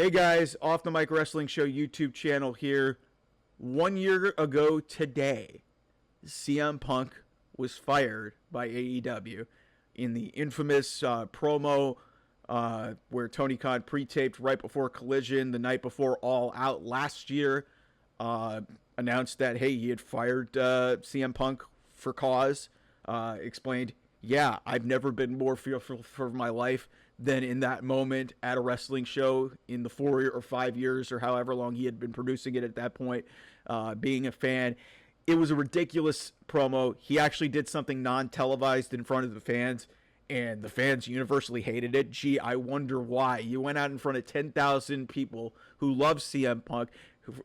Hey guys, Off the Mic Wrestling Show YouTube channel here. 1 year ago today, CM Punk was fired by AEW in the infamous promo where Tony Khan pre-taped right before Collision the night before All Out last year. Announced that, hey, he had fired CM Punk for cause. Explained, yeah, I've never been more fearful for my life than in that moment at a wrestling show in the 4 or 5 years or however long he had been producing it at that point, being a fan. It was a ridiculous promo. He actually did something non-televised in front of the fans, and the fans universally hated it. Gee, I wonder why. You went out in front of 10,000 people who love CM Punk, who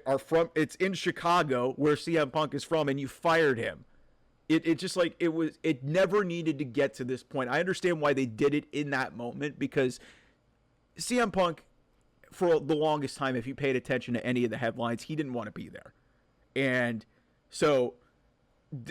are from, it's in Chicago where CM Punk is from, and you fired him. It just like it never needed to get to this point. I understand why they did it in that moment, because CM Punk, for the longest time, if you paid attention to any of the headlines, he didn't want to be there. And so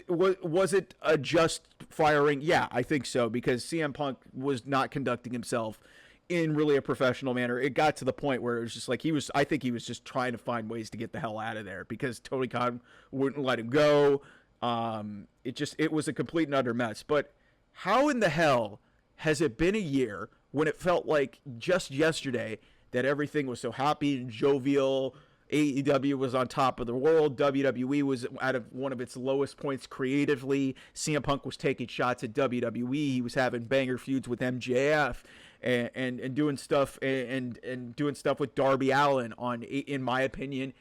was it a just firing? Yeah, I think so, because CM Punk was not conducting himself in really a professional manner. It got to the point where it was just like I think he was just trying to find ways to get the hell out of there because Tony Khan wouldn't let him go. It was a complete and utter mess. But how in the hell has it been a year when it felt like just yesterday that everything was so happy and jovial? AEW was on top of the world. WWE was at one of its lowest points creatively. CM Punk was taking shots at WWE. He was having banger feuds with MJF and doing stuff and doing stuff with Darby Allin on, in my opinion,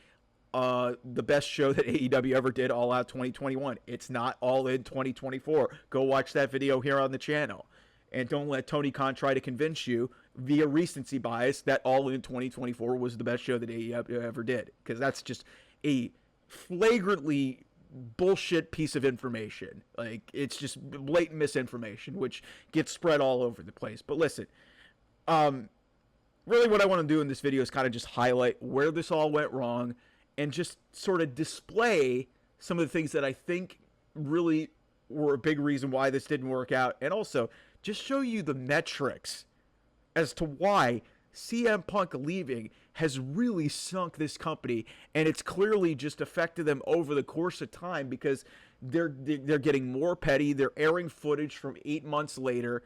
the best show that AEW ever did, All Out 2021. It's not All In 2024. Go watch that video here on the channel. And don't let Tony Khan try to convince you via recency bias that All In 2024 was the best show that AEW ever did. Because that's just a flagrantly bullshit piece of information. Like, it's just blatant misinformation, which gets spread all over the place. But listen, really what I want to do in this video is kind of just highlight where this all went wrong, and just sort of display some of the things that I think really were a big reason why this didn't work out. And also, just show you the metrics as to why CM Punk leaving has really sunk this company. And it's clearly just affected them over the course of time, because they're getting more petty. They're airing footage from 8 months later.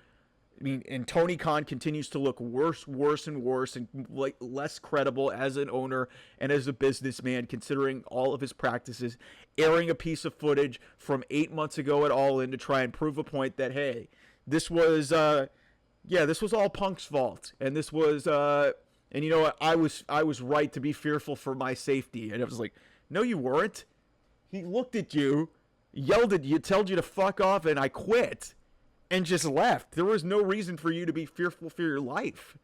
I mean, and Tony Khan continues to look worse and worse, and like less credible as an owner and as a businessman, considering all of his practices. Airing a piece of footage from 8 months ago at All In to try and prove a point that, hey, this was this was all Punk's fault, and this was and you know what, I was right to be fearful for my safety. And I was like, no, you weren't. He looked at you, yelled at you, told you to fuck off, and I quit. And just left. There was no reason for you to be fearful for your life.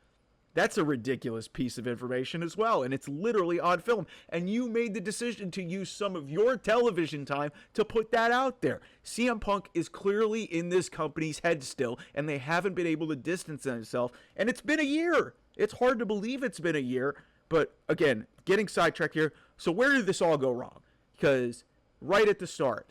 That's a ridiculous piece of information as well, and it's literally on film. And you made the decision to use some of your television time to put that out there. CM Punk is clearly in this company's head still, and they haven't been able to distance themselves. And it's been a year. It's hard to believe it's been a year. But again, getting sidetracked here. So where did this all go wrong? Because right at the start,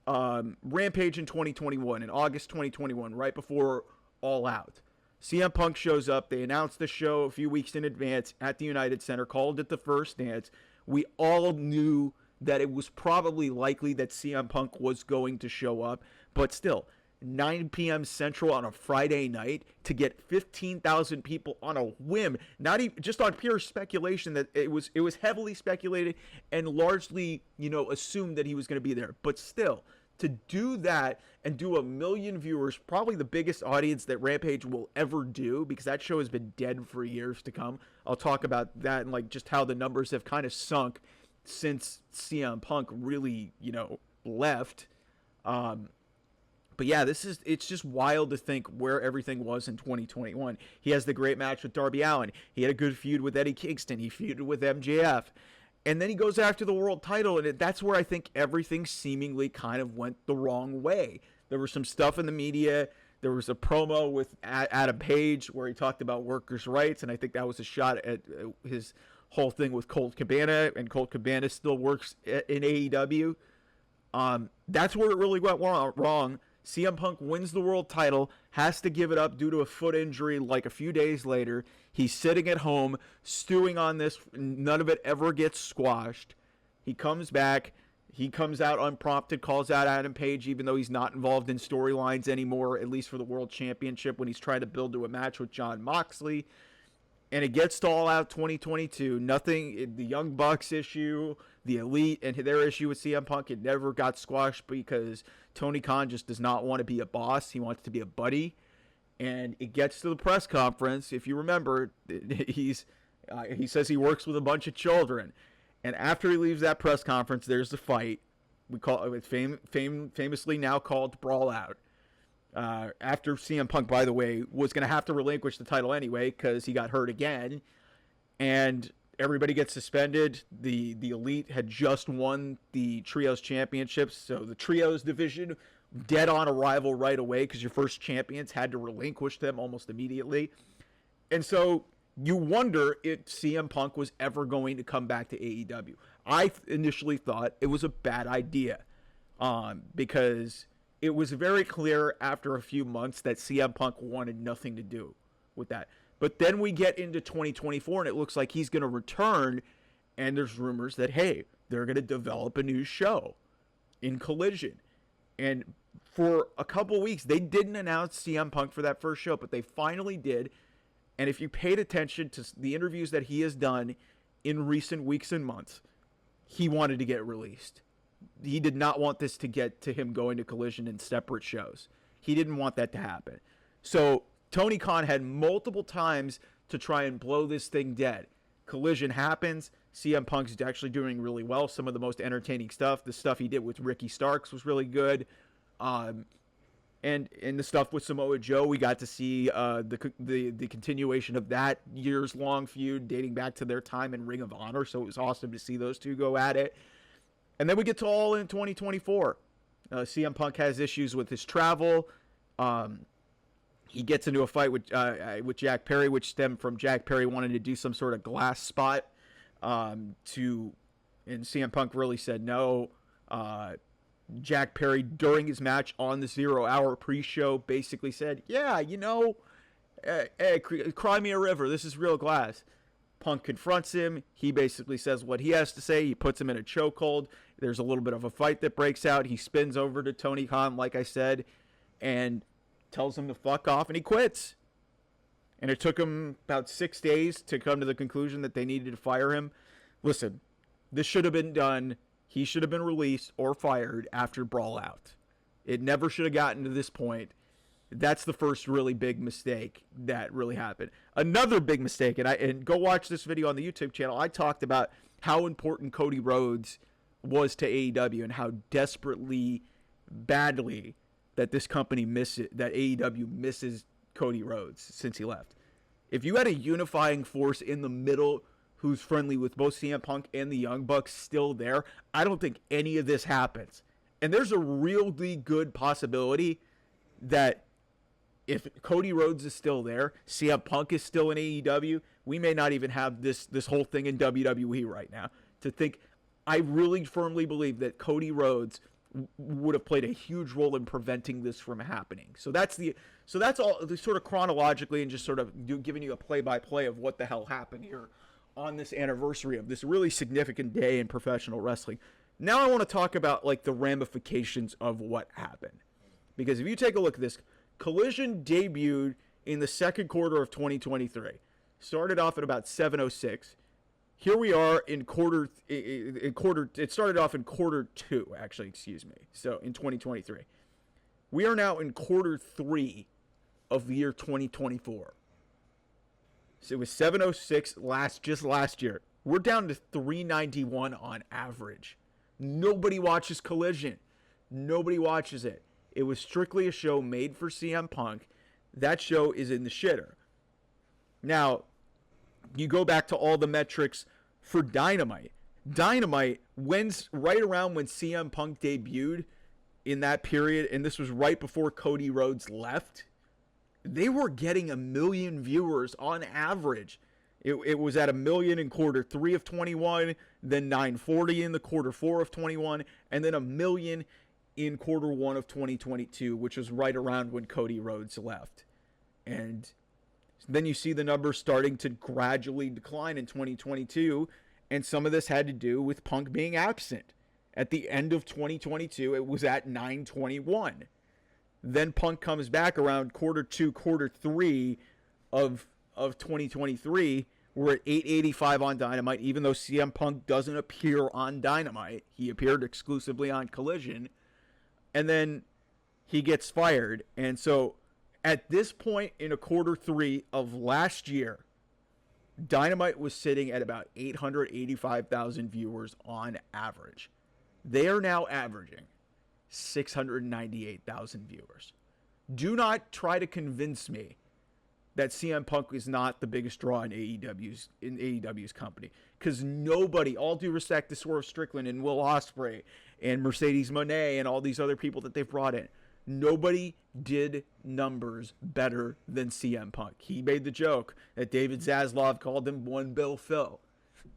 Rampage in 2021, in August 2021, right before All Out, CM Punk shows up. They announced the show a few weeks in advance at the United Center, called it the First Dance. We all knew that it was probably likely that CM Punk was going to show up, but still, 9 p.m. Central on a Friday night to get 15,000 people on a whim, not even just on pure speculation. That it was heavily speculated and largely, assumed that he was going to be there. But still, to do that and do 1 million viewers, probably the biggest audience that Rampage will ever do, because that show has been dead for years to come. I'll talk about that and like just how the numbers have kind of sunk since CM Punk really, left. But yeah, it's just wild to think where everything was in 2021. He has the great match with Darby Allin. He had a good feud with Eddie Kingston. He feuded with MJF. And then he goes after the world title, and that's where I think everything seemingly kind of went the wrong way. There was some stuff in the media. There was a promo with Adam Page where he talked about workers' rights, and I think that was a shot at his whole thing with Colt Cabana, and Colt Cabana still works in AEW. That's where it really went wrong. CM Punk wins the world title, has to give it up due to a foot injury like a few days later. He's sitting at home, stewing on this. None of it ever gets squashed. He comes back. He comes out unprompted, calls out Adam Page, even though he's not involved in storylines anymore, at least for the World Championship, when he's trying to build to a match with Jon Moxley. And it gets to All Out 2022. Nothing, the Young Bucks issue, the Elite, and their issue with CM Punk, it never got squashed because Tony Khan just does not want to be a boss. He wants to be a buddy. And it gets to the press conference. If you remember, he says he works with a bunch of children. And after he leaves that press conference, there's the fight. We call it famously now called Brawl Out. After CM Punk, by the way, was going to have to relinquish the title anyway because he got hurt again. And everybody gets suspended. The Elite had just won the Trios Championships. So the Trios division, dead on arrival right away because your first champions had to relinquish them almost immediately. And so you wonder if CM Punk was ever going to come back to AEW. I initially thought it was a bad idea because it was very clear after a few months that CM Punk wanted nothing to do with that. But then we get into 2024 and it looks like he's going to return, and there's rumors that, hey, they're going to develop a new show in Collision. And for a couple weeks, they didn't announce CM Punk for that first show, but they finally did. And if you paid attention to the interviews that he has done in recent weeks and months, he wanted to get released. He did not want this to get to him going to Collision in separate shows. He didn't want that to happen. So Tony Khan had multiple times to try and blow this thing dead. Collision happens. CM Punk's actually doing really well. Some of the most entertaining stuff. The stuff he did with Ricky Starks was really good. And the stuff with Samoa Joe, we got to see the continuation of that years-long feud dating back to their time in Ring of Honor. So it was awesome to see those two go at it. And then we get to All In 2024. CM Punk has issues with his travel. He gets into a fight with Jack Perry, which stemmed from Jack Perry wanting to do some sort of glass spot. And CM Punk really said no. Jack Perry, during his match on the 0 Hour pre-show, basically said, yeah, hey, cry me a river. This is real glass. Punk confronts him. He basically says what he has to say. He puts him in a chokehold. There's a little bit of a fight that breaks out. He spins over to Tony Khan, like I said, and tells him to fuck off, and he quits. And it took him about 6 days to come to the conclusion that they needed to fire him. Listen, this should have been done. He should have been released or fired after Brawl Out. It never should have gotten to this point. That's the first really big mistake that really happened. Another big mistake, and go watch this video on the YouTube channel. I talked about how important Cody Rhodes was to AEW and how desperately, badly that this company misses, that AEW misses Cody Rhodes since he left. If you had a unifying force in the middle who's friendly with both CM Punk and the Young Bucks still there, I don't think any of this happens. And there's a really good possibility that if Cody Rhodes is still there, CM Punk is still in AEW, we may not even have this whole thing in WWE right now. I really firmly believe that Cody Rhodes would have played a huge role in preventing this from happening. So that's all sort of chronologically and just sort of giving you a play-by-play of what the hell happened here on this anniversary of this really significant day in professional wrestling. Now I want to talk about like the ramifications of what happened. Because if you take a look at this, Collision debuted in the second quarter of 2023. Started off at about 7:06. Here we are in quarter. It started off in quarter two, actually. Excuse me. So in 2023, we are now in quarter three of the year 2024. So it was 7:06 last year. We're down to 391 on average. Nobody watches Collision. Nobody watches it. It was strictly a show made for CM Punk. That show is in the shitter. Now, you go back to all the metrics for Dynamite. Dynamite, right around when CM Punk debuted in that period, and this was right before Cody Rhodes left, they were getting 1 million viewers on average. It was at 1 million in quarter 3 of 21, then 940 in the quarter 4 of 21, and then 1 million in quarter one of 2022, which was right around when Cody Rhodes left. And then you see the numbers starting to gradually decline in 2022, and some of this had to do with Punk being absent. At the end of 2022, it was at 921. Then Punk comes back around quarter two, quarter three of 2023. We're at 885 on Dynamite, even though CM Punk doesn't appear on Dynamite. He appeared exclusively on Collision. And then he gets fired. And so at this point in a quarter three of last year, Dynamite was sitting at about 885,000 viewers on average. They are now averaging 698,000 viewers. Do not try to convince me that CM Punk is not the biggest draw in AEW's company. Because nobody, all due respect to Swerve Strickland and Will Ospreay and Mercedes Moné and all these other people that they've brought in, nobody did numbers better than CM Punk. He made the joke that David Zaslav called him One Bill Phil.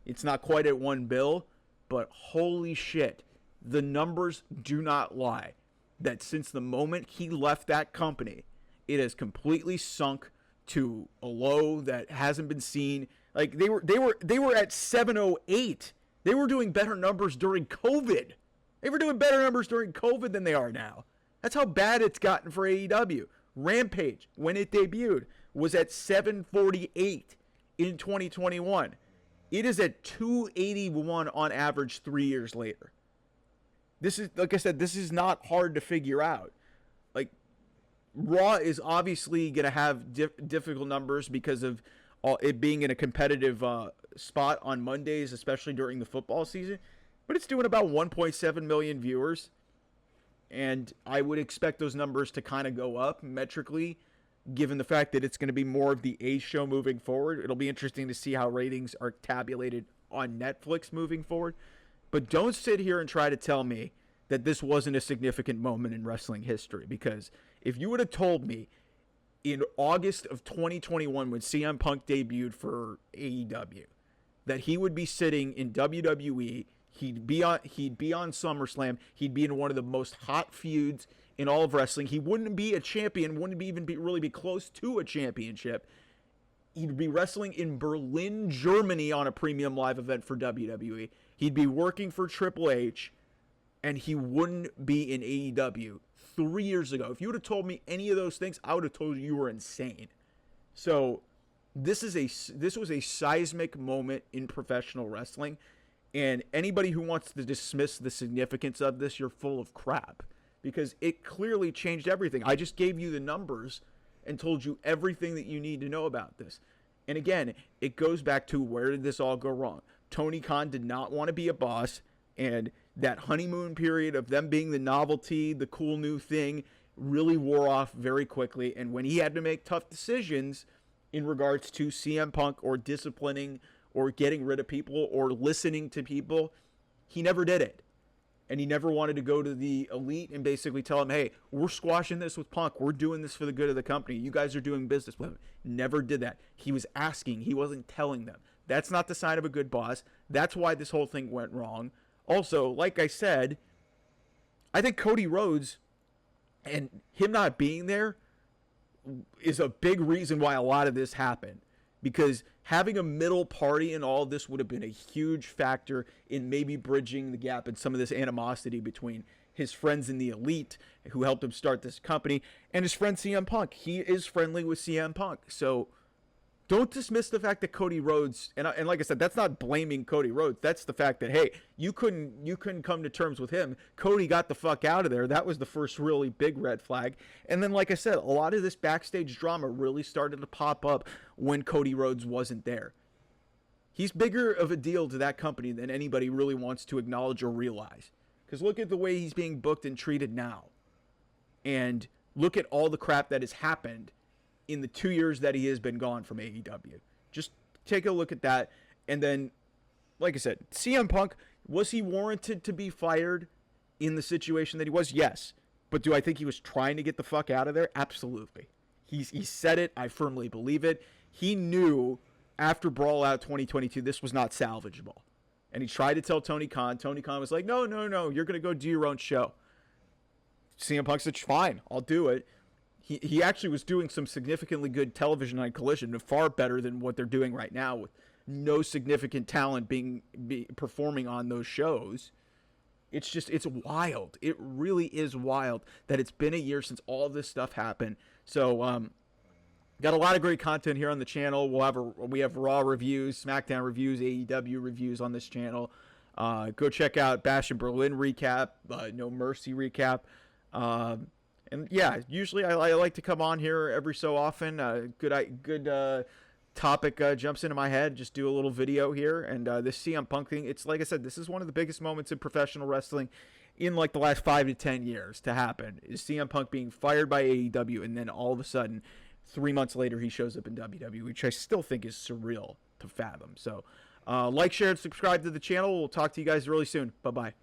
It's not quite at one bill, but holy shit, the numbers do not lie. That since the moment he left that company, it has completely sunk to a low that hasn't been seen. Like they were at 708. They were doing better numbers during COVID. They were doing better numbers during COVID than they are now. That's how bad it's gotten for AEW. Rampage, when it debuted, was at 748 in 2021. It is at 281 on average 3 years later. This is, like I said, this is not hard to figure out. Like, Raw is obviously going to have difficult numbers because of it being in a competitive spot on Mondays, especially during the football season. But it's doing about 1.7 million viewers. And I would expect those numbers to kind of go up metrically, given the fact that it's going to be more of the A show moving forward. It'll be interesting to see how ratings are tabulated on Netflix moving forward. But don't sit here and try to tell me that this wasn't a significant moment in wrestling history. Because if you would have told me in August of 2021 when CM Punk debuted for AEW that he would be sitting in WWE, he'd be on SummerSlam, he'd be in one of the most hot feuds in all of wrestling. He wouldn't be a champion, wouldn't really be close to a championship. He'd be wrestling in Berlin, Germany on a premium live event for WWE. He'd be working for Triple H, and he wouldn't be in AEW 3 years ago. If you would have told me any of those things, I would have told you were insane. So this was a seismic moment in professional wrestling, and anybody who wants to dismiss the significance of this, you're full of crap, because it clearly changed everything. I just gave you the numbers and told you everything that you need to know about this. And again, it goes back to, where did this all go wrong? Tony Khan did not want to be a boss, and that honeymoon period of them being the novelty, the cool new thing, really wore off very quickly. And when he had to make tough decisions in regards to CM Punk or disciplining or getting rid of people or listening to people, he never did it. And he never wanted to go to the elite and basically tell them, hey, we're squashing this with Punk. We're doing this for the good of the company. You guys are doing business with him. Never did that. He was asking. He wasn't telling them. That's not the sign of a good boss. That's why this whole thing went wrong. Also, like I said, I think Cody Rhodes and him not being there is a big reason why a lot of this happened. Because having a middle party in all of this would have been a huge factor in maybe bridging the gap and some of this animosity between his friends in the elite who helped him start this company and his friend CM Punk. He is friendly with CM Punk. So don't dismiss the fact that Cody Rhodes, and like I said, that's not blaming Cody Rhodes. That's the fact that, hey, you couldn't come to terms with him. Cody got the fuck out of there. That was the first really big red flag. And then, like I said, a lot of this backstage drama really started to pop up when Cody Rhodes wasn't there. He's bigger of a deal to that company than anybody really wants to acknowledge or realize. Because look at the way he's being booked and treated now. And look at all the crap that has happened in the 2 years that he has been gone from AEW. Just take a look at that. And then, like I said, CM Punk, was he warranted to be fired in the situation that he was? Yes. But do I think he was trying to get the fuck out of there? Absolutely. He said it. I firmly believe it. He knew after Brawl Out 2022 this was not salvageable. And he tried to tell Tony Khan. Tony Khan was like, no, you're going to go do your own show. CM Punk said, fine, I'll do it. He actually was doing some significantly good television on Collision, far better than what they're doing right now, with no significant talent performing on those shows. It's wild. It really is wild that it's been a year since all of this stuff happened. So, got a lot of great content here on the channel. We have Raw reviews, SmackDown reviews, AEW reviews on this channel. Go check out Bash in Berlin recap, No Mercy recap. And yeah, usually I like to come on here every so often. Good topic jumps into my head. Just do a little video here. And this CM Punk thing, it's like I said, this is one of the biggest moments in professional wrestling in like the last 5 to 10 years to happen. Is CM Punk being fired by AEW, and then all of a sudden, 3 months later, he shows up in WWE, which I still think is surreal to fathom. So, like, share, and subscribe to the channel. We'll talk to you guys really soon. Bye-bye.